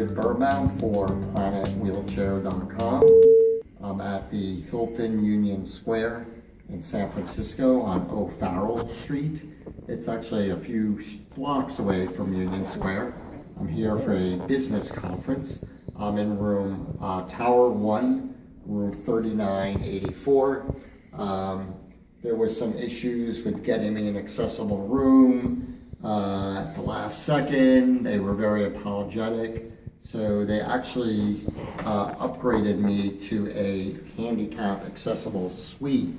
David Birnbaum for planetwheelchair.com. I'm at the Hilton Union Square in San Francisco on O'Farrell Street. It's actually a few blocks away from Union Square. I'm here for a business conference. I'm in room Tower 1, room 3984. There were some issues with getting me an accessible room. At the last second, they were very apologetic. So they actually upgraded me to a handicap accessible suite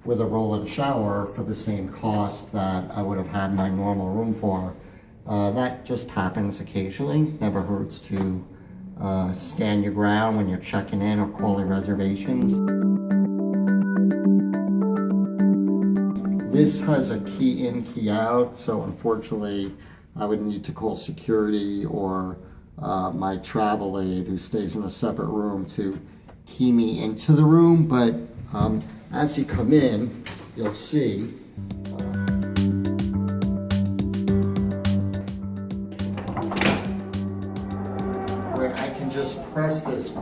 with a roll-in shower for the same cost that I would have had my normal room for. That just happens occasionally. Never hurts to stand your ground when you're checking in or calling reservations. This has a key in, key out, so unfortunately I would need to call security or my travel aide who stays in a separate room to key me into the room. But as you come in, you'll see where I can just press this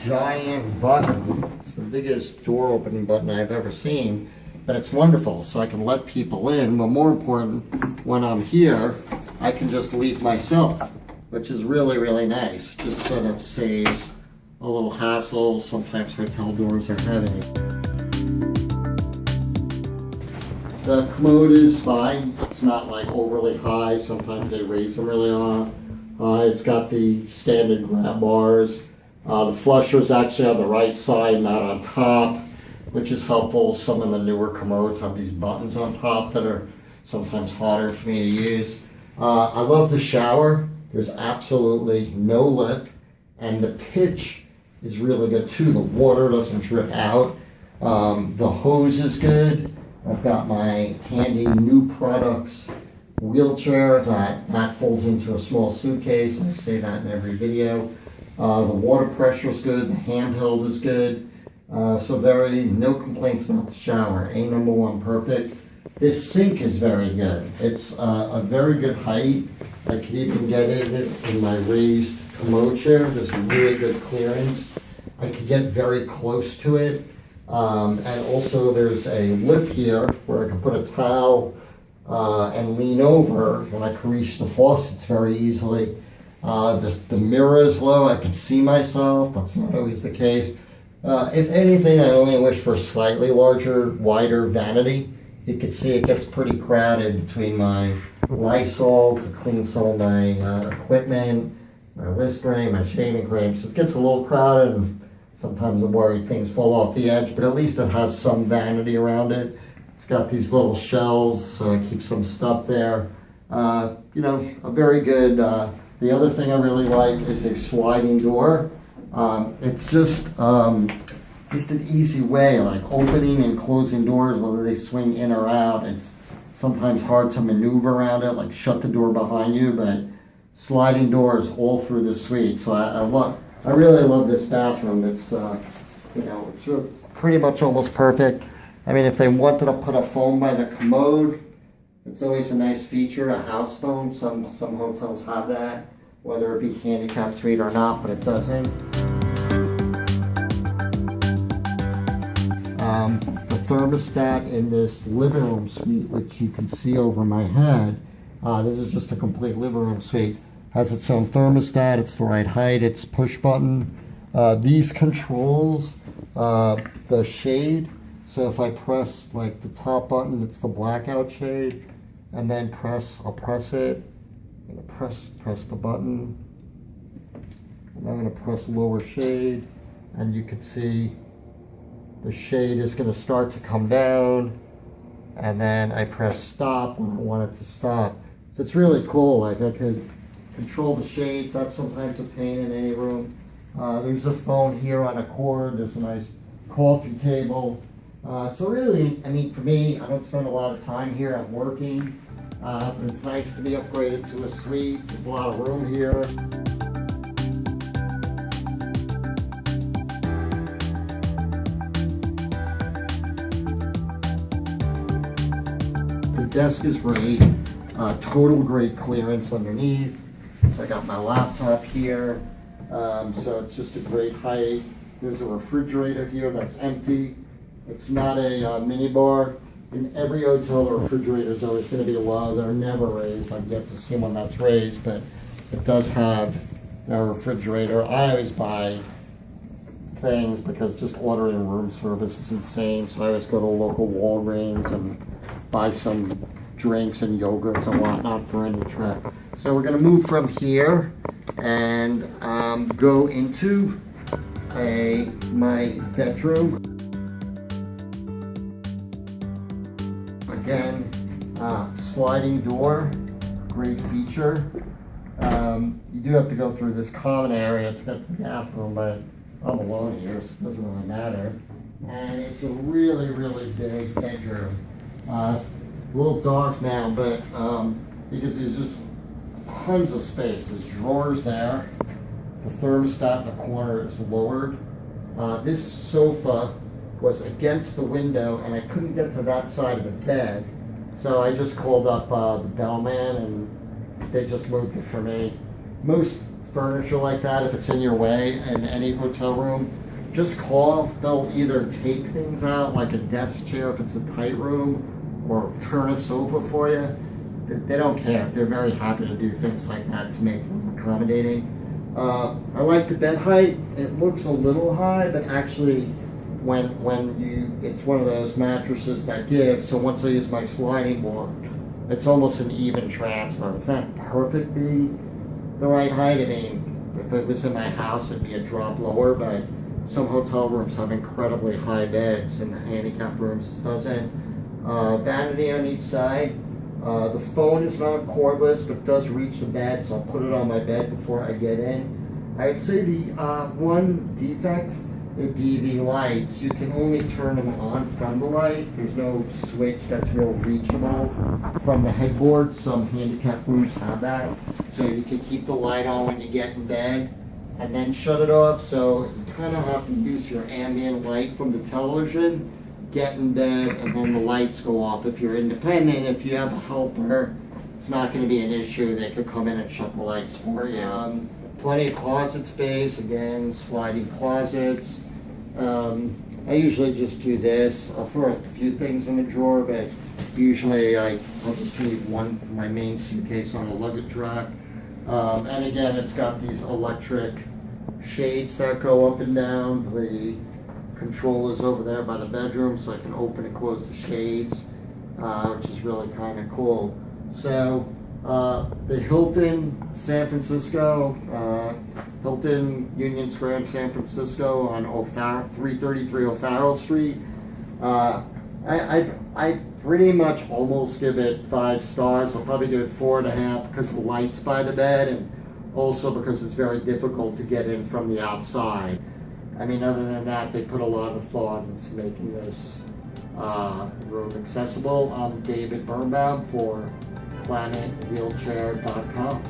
giant button. It's the biggest door opening button I've ever seen. But it's wonderful, so I can let people in, but more important, when I'm here, I can just leave myself, which is really, really nice. Just sort of saves a little hassle. Sometimes hotel doors are heavy. The commode is fine. It's not like overly high. Sometimes they raise them really high. It's got the standard grab bars. The flusher's actually on the right side, not on top, which is helpful. Some of the newer commodes have these buttons on top that are sometimes harder for me to use. I love the shower. There's absolutely no lip, and the pitch is really good too. The water doesn't drip out. The hose is good. I've got my handy new products wheelchair that folds into a small suitcase. I say that in every video. The water pressure is good. The handheld is good. So no complaints about the shower. A number one perfect. This sink is very good. It's a very good height. I could even get it in my raised commode chair. There's really good clearance. I could get very close to it. And also there's a lip here where I can put a towel and lean over, and I can reach the faucets very easily. The mirror is low. I can see myself. That's not always the case. If anything, I only wish for a slightly larger, wider vanity. You can see it gets pretty crowded between my Lysol to clean some of my equipment, my Listerine, my shaving cream. So it gets a little crowded, and sometimes I'm worried things fall off the edge, but at least it has some vanity around it. It's got these little shelves, so I keep some stuff there. A very good, the other thing I really like is a sliding door. It's just an easy way, like opening and closing doors, whether they swing in or out. It's sometimes hard to maneuver around it, like shut the door behind you, but sliding doors all through the suite. So I really love this bathroom. It's it's pretty much almost perfect. I mean, if they wanted to put a phone by the commode, it's always a nice feature, a house phone. Some hotels have that, whether it be handicap suite or not, but it doesn't. The thermostat in this living room suite, which you can see over my head, this is just a complete living room suite, has its own thermostat. It's the right height. It's push button. These controls the shade. So if I press like the top button, it's the blackout shade, and then I'll press it. I'm going to press the button, and I'm going to press lower shade, and you can see the shade is going to start to come down, and then I press stop when I want it to stop. So it's really cool. Like, I could control the shades. That's sometimes a pain in any room. There's a phone here on a cord. There's a nice coffee table. So really, I mean, for me, I don't spend a lot of time here. I'm working. But it's nice to be upgraded to a suite. There's a lot of room here. The desk is great. Total great clearance underneath. So I got my laptop here. So it's just a great height. There's a refrigerator here that's empty. It's not a mini bar. In every hotel, the refrigerator is always going to be low. They're never raised. I've yet to see one that's raised, but it does have a refrigerator. I always buy things because just ordering room service is insane. So I always go to a local Walgreens and buy some drinks and yogurts and whatnot for any trip. So we're going to move from here and go into my bedroom. Again, sliding door, great feature. You do have to go through this common area to get to the bathroom, but I'm alone here, so it doesn't really matter. And it's a really, really big bedroom. A little dark now, but because there's just tons of space. There's drawers there. The thermostat in the corner is lowered. This sofa was against the window, and I couldn't get to that side of the bed. So I just called up the bellman, and they just moved it for me. Most furniture like that, if it's in your way in any hotel room, just call. They'll either take things out, like a desk chair if it's a tight room, or turn a sofa for you. They don't care. They're very happy to do things like that to make them accommodating. I like the bed height. It looks a little high, but actually it's one of those mattresses that gives. So once I use my sliding board, it's almost an even transfer. It's not perfectly the right height. I mean, if it was in my house, it'd be a drop lower, but some hotel rooms have incredibly high beds, and the handicap rooms doesn't. Vanity on each side. The phone is not cordless, but does reach the bed, so I'll put it on my bed before I get in. I would say the one defect would be the lights. You can only turn them on from the light. There's no switch that's real reachable from the headboard. Some handicap rooms have that. So you can keep the light on when you get in bed and then shut it off. So you kind of have to use your ambient light from the television, get in bed, and then the lights go off. If you're independent, if you have a helper, it's not going to be an issue. They could come in and shut the lights for you. Plenty of closet space, again, sliding closets. I usually just do this. I'll throw a few things in the drawer, but usually I'll just leave my main suitcase on a luggage rack. And again, it's got these electric shades that go up and down. The control is over there by the bedroom, so I can open and close the shades, which is really kind of cool. So the Hilton San Francisco, Hilton Union Square in San Francisco on 333 O'Farrell Street. I pretty much almost give it 5 stars. I'll probably give it 4.5 because of the lights by the bed, and also because it's very difficult to get in from the outside. I mean, other than that, they put a lot of thought into making this room accessible. I'm David Birnbaum for PlanetWheelchair.com.